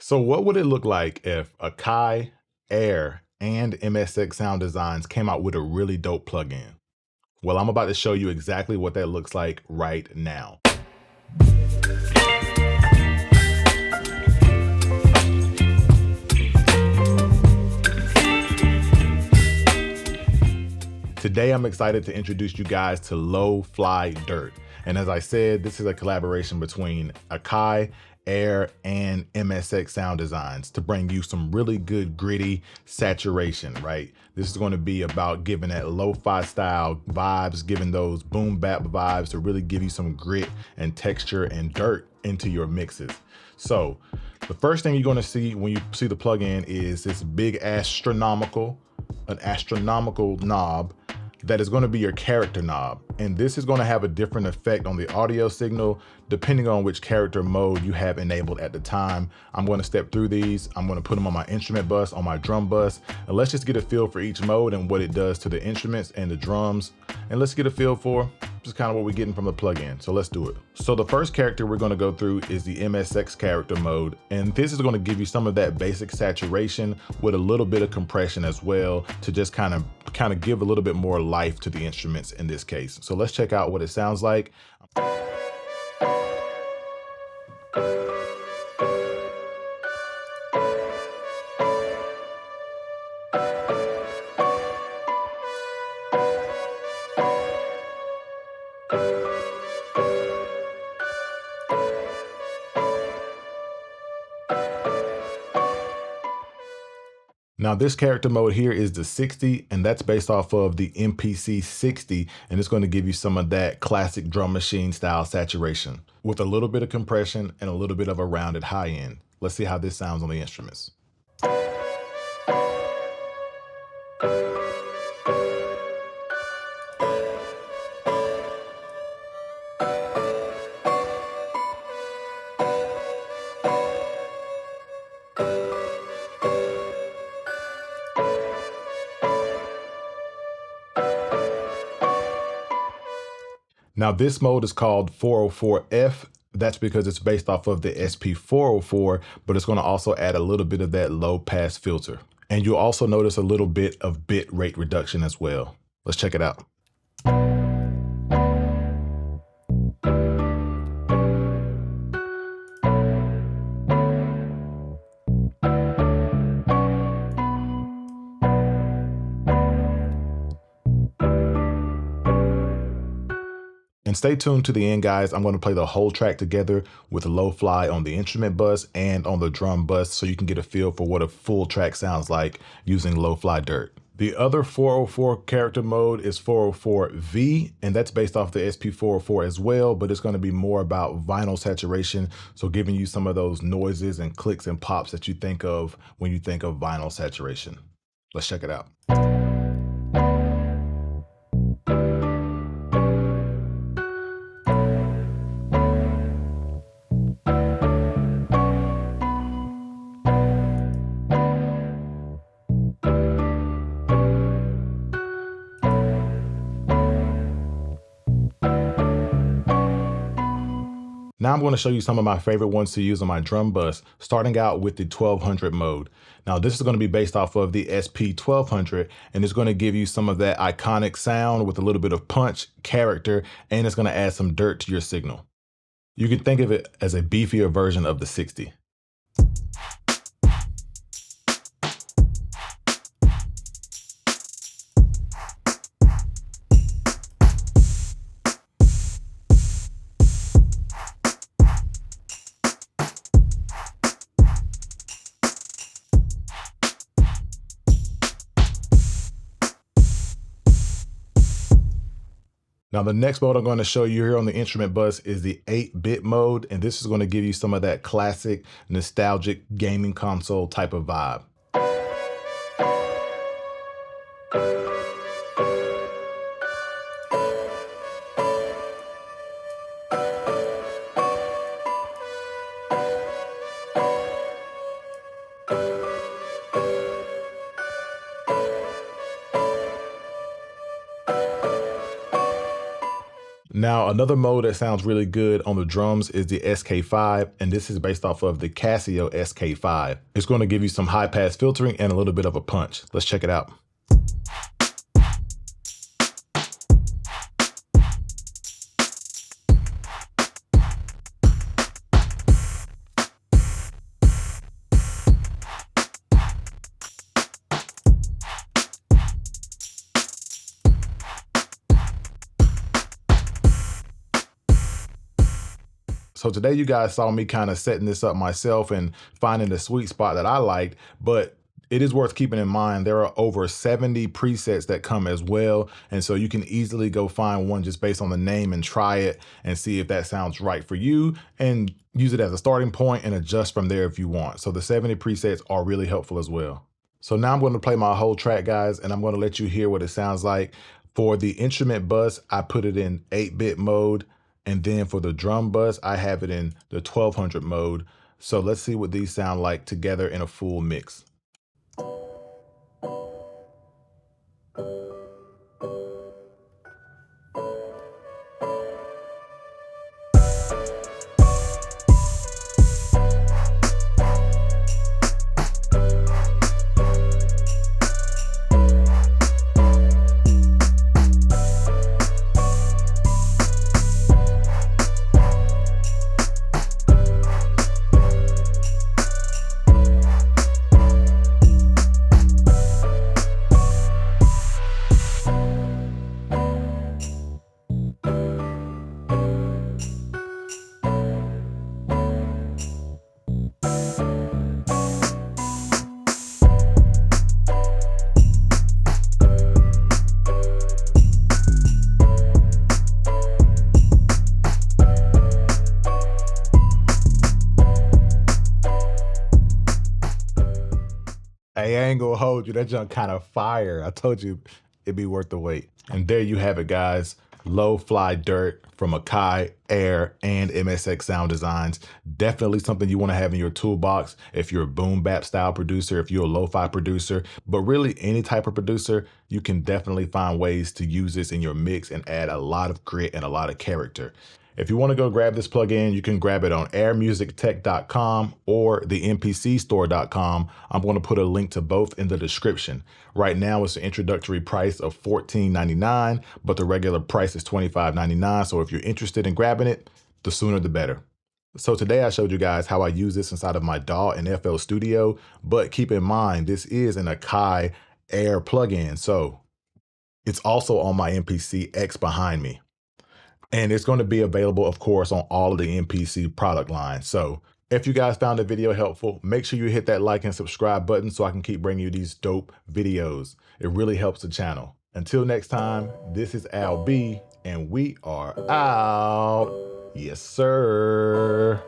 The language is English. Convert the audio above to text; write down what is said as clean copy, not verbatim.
So what would it look like if Akai, Air, and MSX Sound Designs came out with a really dope plugin? Well, I'm about to show you exactly what that looks like right now. Today, I'm excited to introduce you guys to Lo-Fly Dirt. And as I said, this is a collaboration between Akai, Air, and MSX Sound Designs to bring you some really good gritty saturation, right? This is going to be about giving that lo-fi style vibes, giving those boom bap vibes to really give you some grit and texture and dirt into your mixes. So the first thing you're going to see when you see the plugin is this big astronomical knob that is going to be your character knob. And this is going to have a different effect on the audio signal depending on which character mode you have enabled at the time. I'm going to step through these. I'm going to put them on my instrument bus, on my drum bus, and let's just get a feel for each mode and what it does to the instruments and the drums. And let's get a feel for just kind of what we're getting from the plugin. So let's do it. So the first character we're going to go through is the MSX character mode. And this is going to give you some of that basic saturation with a little bit of compression as well to just kind of give a little bit more life to the instruments in this case. So let's check out what it sounds like. Now this character mode here is the 60, and that's based off of the MPC 60, and it's going to give you some of that classic drum machine style saturation with a little bit of compression and a little bit of a rounded high end. Let's see how this sounds on the instruments. Now this mode is called 404F. That's because it's based off of the SP404, but it's going to also add a little bit of that low pass filter. And you'll also notice a little bit of bit rate reduction as well. Let's check it out. And stay tuned to the end, guys. I'm going to play the whole track together with Lo-Fly on the instrument bus and on the drum bus so you can get a feel for what a full track sounds like using Lo-Fly Dirt. The other 404 character mode is 404V, and that's based off the SP404 as well, but it's going to be more about vinyl saturation, so giving you some of those noises and clicks and pops that you think of when you think of vinyl saturation. Let's check it out. Now I'm going to show you some of my favorite ones to use on my drum bus, starting out with the 1200 mode. Now this is going to be based off of the SP1200, and it's going to give you some of that iconic sound with a little bit of punch, character, and it's going to add some dirt to your signal. You can think of it as a beefier version of the 60. Now the next mode I'm going to show you here on the instrument bus is the 8-bit mode, and this is going to give you some of that classic, nostalgic gaming console type of vibe. Now, another mode that sounds really good on the drums is the SK5, and this is based off of the Casio SK5. It's going to give you some high pass filtering and a little bit of a punch. Let's check it out. So today you guys saw me kind of setting this up myself and finding the sweet spot that I liked, but it is worth keeping in mind there are over 70 presets that come as well. And so you can easily go find one just based on the name and try it and see if that sounds right for you and use it as a starting point and adjust from there if you want. So the 70 presets are really helpful as well. So now I'm going to play my whole track, guys, and I'm going to let you hear what it sounds like. For the instrument bus, I put it in 8-bit mode. And then for the drum bus, I have it in the 1200 mode. So let's see what these sound like together in a full mix. Hey, I ain't gonna hold you. That junk kind of fire. I told you it'd be worth the wait. And there you have it, guys. Low Fly Dirt from Akai, Air, and MSX Sound Designs. Definitely something you want to have in your toolbox if you're a boom bap style producer, if you're a lo-fi producer, but really any type of producer, you can definitely find ways to use this in your mix and add a lot of grit and a lot of character. If you want to go grab this plugin, you can grab it on airmusictech.com or the mpcstore.com. I'm going to put a link to both in the description. Right now, it's an introductory price of $14.99, but the regular price is $25.99. So if you're interested in grabbing it, the sooner the better. So today I showed you guys how I use this inside of my DAW and FL Studio, but keep in mind, this is an Akai Air plugin. So it's also on my MPC X behind me. And it's going to be available, of course, on all of the MPC product lines. So if you guys found the video helpful, make sure you hit that like and subscribe button so I can keep bringing you these dope videos. It really helps the channel. Until next time, this is Al B, and we are out. Yes, sir.